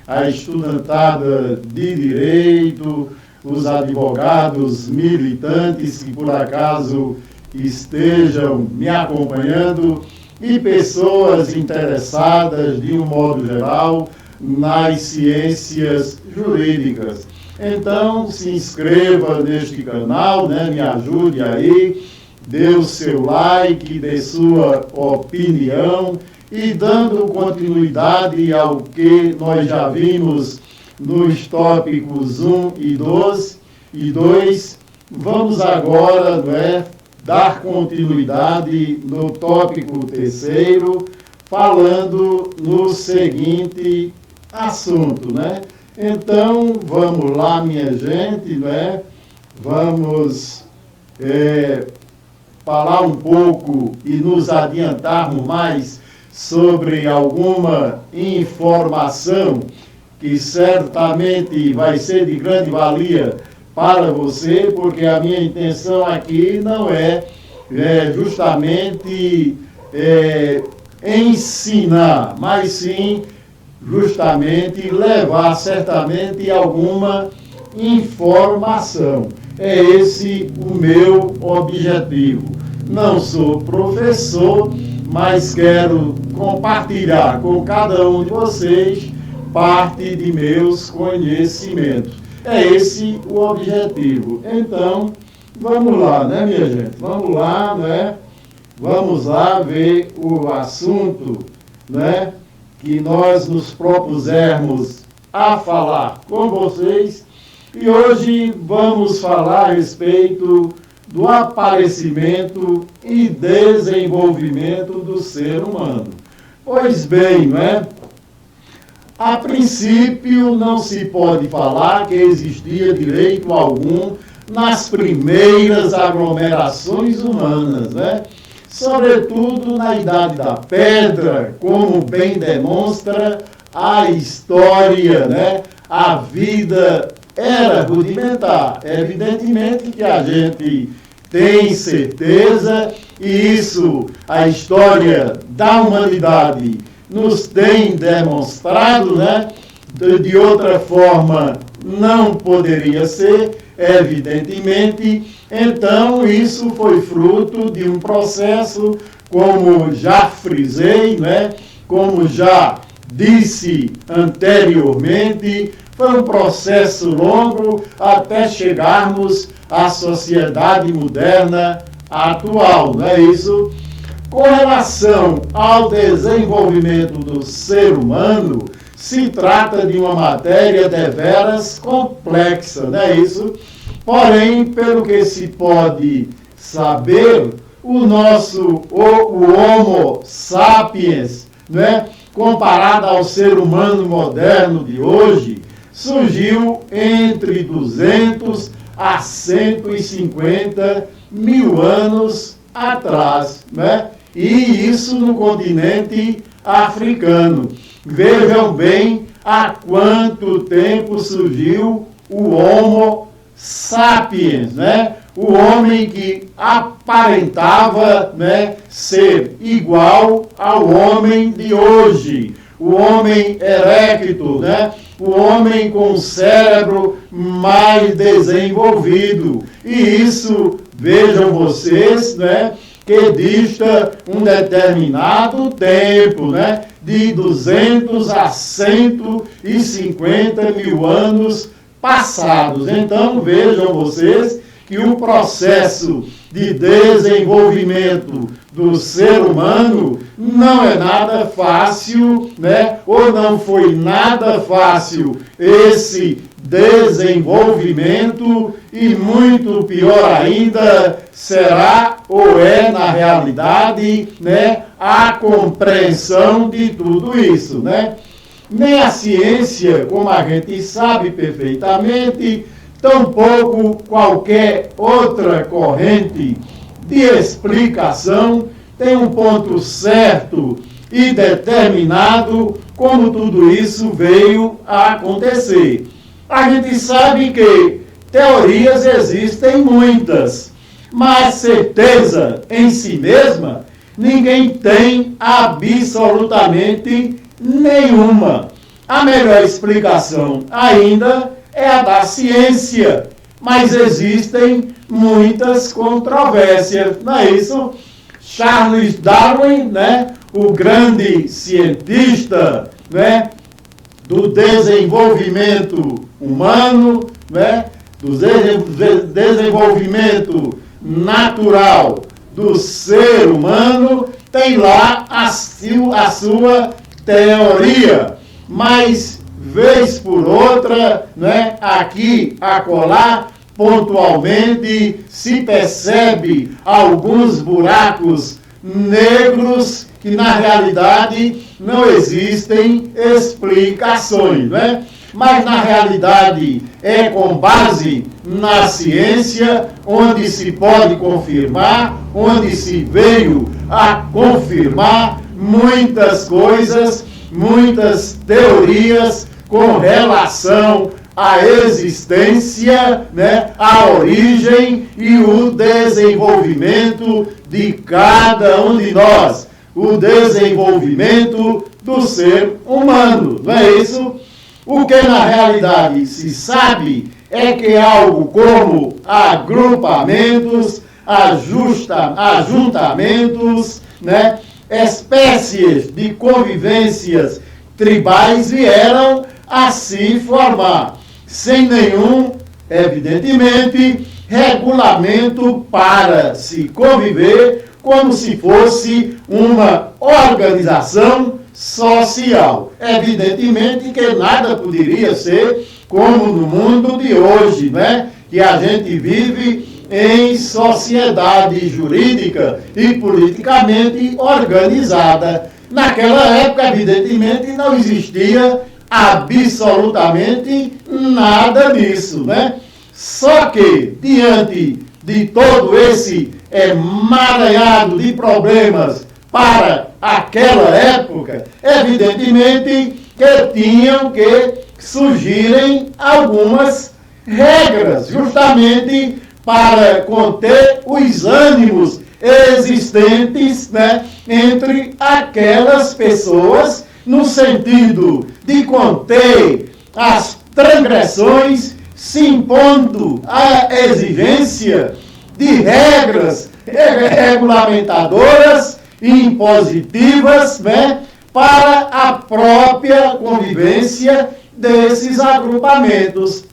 a estudantada de direito, os advogados militantes que por acaso estejam me acompanhando e pessoas interessadas, de um modo geral, nas ciências jurídicas. Então, se inscreva neste canal, né? Me ajude aí, dê o seu like, dê sua opinião e dando continuidade ao que nós já vimos nos tópicos 1 e 2, vamos agora, né, dar continuidade no tópico 3º, falando no seguinte assunto, né? Então, vamos lá, minha gente, né? Vamos falar um pouco e nos adiantarmos mais sobre alguma informação que certamente vai ser de grande valia para você, porque a minha intenção aqui não é justamente ensinar, mas sim justamente levar certamente alguma informação. É esse o meu objetivo. Não sou professor, mas quero compartilhar com cada um de vocês parte de meus conhecimentos. É esse o objetivo. Então, vamos lá, né, minha gente? Vamos lá, né? Vamos lá ver o assunto, né, que nós nos propusermos a falar com vocês. E hoje vamos falar a respeito do aparecimento e desenvolvimento do ser humano. Pois bem, né? A princípio, não se pode falar que existia direito algum nas primeiras aglomerações humanas, né? Sobretudo na Idade da Pedra, como bem demonstra a história, né? A vida era rudimentar. Evidentemente que a gente tem certeza, e isso a história da humanidade nos tem demonstrado, né? De outra forma não poderia ser, evidentemente. Então isso foi fruto de um processo, como já frisei, né? Como já disse anteriormente, foi um processo longo até chegarmos à sociedade moderna atual, não é isso? Com relação ao desenvolvimento do ser humano, se trata de uma matéria deveras complexa, não é isso? Porém, pelo que se pode saber, o Homo sapiens, né, comparado ao ser humano moderno de hoje, surgiu entre 200 a 150 mil anos atrás, né? E isso no continente africano. Vejam bem há quanto tempo surgiu o Homo sapiens, né? O homem que aparentava, né, ser igual ao homem de hoje. O homem erecto, né? O homem com o cérebro mais desenvolvido. E isso, vejam vocês, né, que dista um determinado tempo, né, de 200 a 150 mil anos passados. Então, vejam vocês que o processo de desenvolvimento do ser humano não é nada fácil, né? Ou não foi nada fácil esse desenvolvimento, e muito pior ainda será ou é na realidade, né, a compreensão de tudo isso, né? Nem a ciência, como a gente sabe perfeitamente, tampouco qualquer outra corrente de explicação tem um ponto certo e determinado como tudo isso veio a acontecer. A gente sabe que teorias existem muitas, mas certeza em si mesma ninguém tem absolutamente nenhuma. A melhor explicação ainda é a da ciência, mas existem muitas controvérsias, não é isso? Charles Darwin, né, o grande cientista, né, do desenvolvimento humano, né, do desenvolvimento natural do ser humano, tem lá a sua teoria, mas vez por outra, né, aqui, acolá, pontualmente se percebe alguns buracos negros que na realidade não existem explicações, né? Mas na realidade é com base na ciência, onde se pode confirmar, onde se veio a confirmar muitas coisas, muitas teorias com relação à existência, né, a origem e o desenvolvimento de cada um de nós, o desenvolvimento do ser humano, não é isso? O que na realidade se sabe é que algo como agrupamentos, ajuntamentos, né, espécies de convivências tribais vieram a se formar, sem nenhum, evidentemente, regulamento para se conviver como se fosse uma organização social. Evidentemente que nada poderia ser como no mundo de hoje, né? Que a gente vive em sociedade jurídica e politicamente organizada. Naquela época, evidentemente, não existia absolutamente nada disso, né? Só que, diante de todo esse emaranhado de problemas para aquela época, evidentemente que tinham que surgirem algumas regras, justamente para conter os ânimos existentes, né, entre aquelas pessoas, no sentido de conter as transgressões, se impondo a exigência de regras regulamentadoras e impositivas, né, para a própria convivência desses agrupamentos.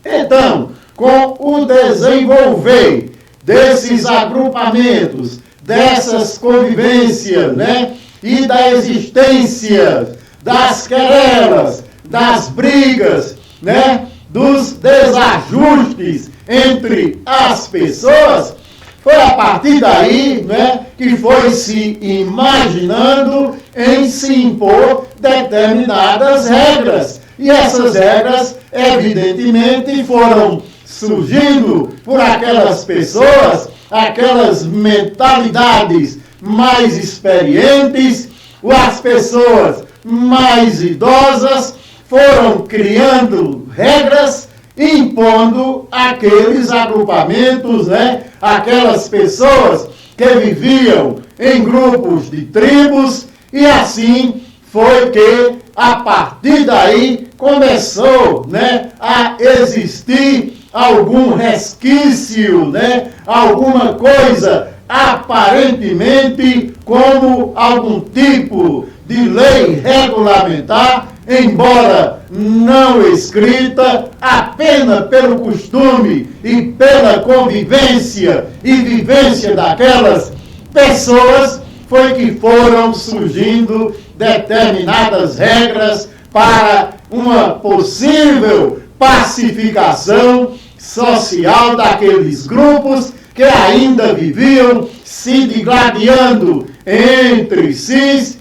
Então, com o desenvolver desses agrupamentos, dessas convivências, né, e da existência das querelas, das brigas, né, dos desajustes entre as pessoas, foi a partir daí, né, que foi se imaginando em se impor determinadas regras. E essas regras, evidentemente, foram surgindo por aquelas pessoas, aquelas mentalidades mais experientes, as pessoas mais idosas foram criando regras, impondo aqueles agrupamentos, né, aquelas pessoas que viviam em grupos de tribos, e assim foi que, a partir daí, começou, né, a existir algum resquício, né, alguma coisa aparentemente como algum tipo de lei regulamentar, embora não escrita, apenas pelo costume e pela convivência e vivência daquelas pessoas, foi que foram surgindo determinadas regras para uma possível pacificação social daqueles grupos que ainda viviam se digladiando entre si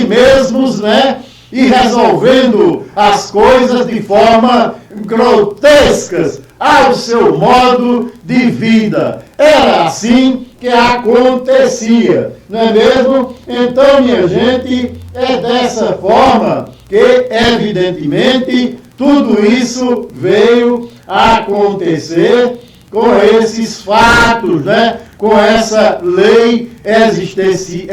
mesmos, né? E resolvendo as coisas de forma grotescas ao seu modo de vida. Era assim que acontecia, não é mesmo? Então, minha gente, é dessa forma que, evidentemente, tudo isso veio a acontecer com esses fatos, né? Com essa lei existente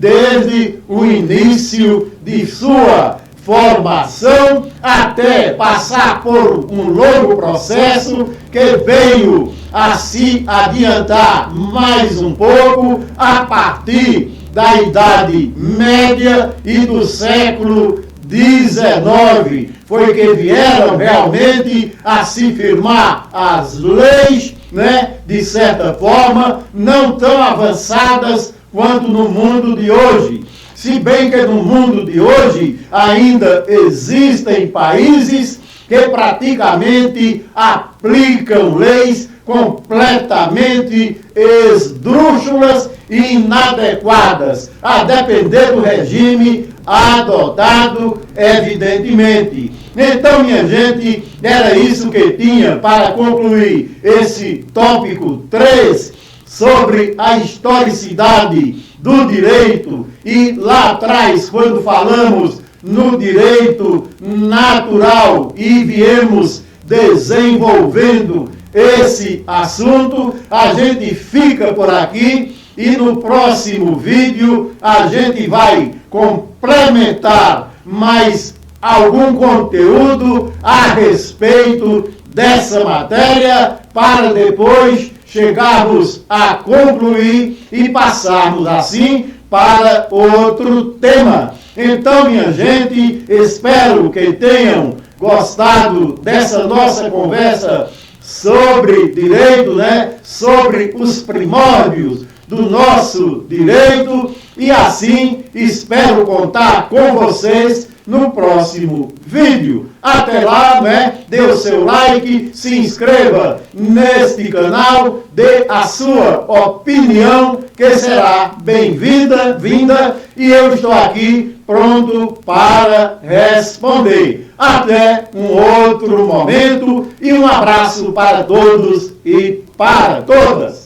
desde o início de sua formação até passar por um longo processo que veio a se adiantar mais um pouco a partir da Idade Média e do século XIX. Foi que vieram realmente a se firmar as leis, né, de certa forma, não tão avançadas quanto no mundo de hoje. Se bem que no mundo de hoje ainda existem países que praticamente aplicam leis completamente esdrúxulas e inadequadas, a depender do regime adotado, evidentemente. Então, minha gente, era isso que tinha para concluir esse tópico 3 sobre a historicidade do direito. E lá atrás, quando falamos no direito natural e viemos desenvolvendo esse assunto, a gente fica por aqui e no próximo vídeo a gente vai complementar mais algum conteúdo a respeito dessa matéria para depois chegarmos a concluir e passarmos assim para outro tema. Então, minha gente, espero que tenham gostado dessa nossa conversa sobre direito, né? Sobre os primórdios do nosso direito, e assim espero contar com vocês no próximo vídeo. Até lá, né? Dê o seu like, se inscreva neste canal, dê a sua opinião, que será bem-vinda, e eu estou aqui pronto para responder. Até um outro momento e um abraço para todos e para todas.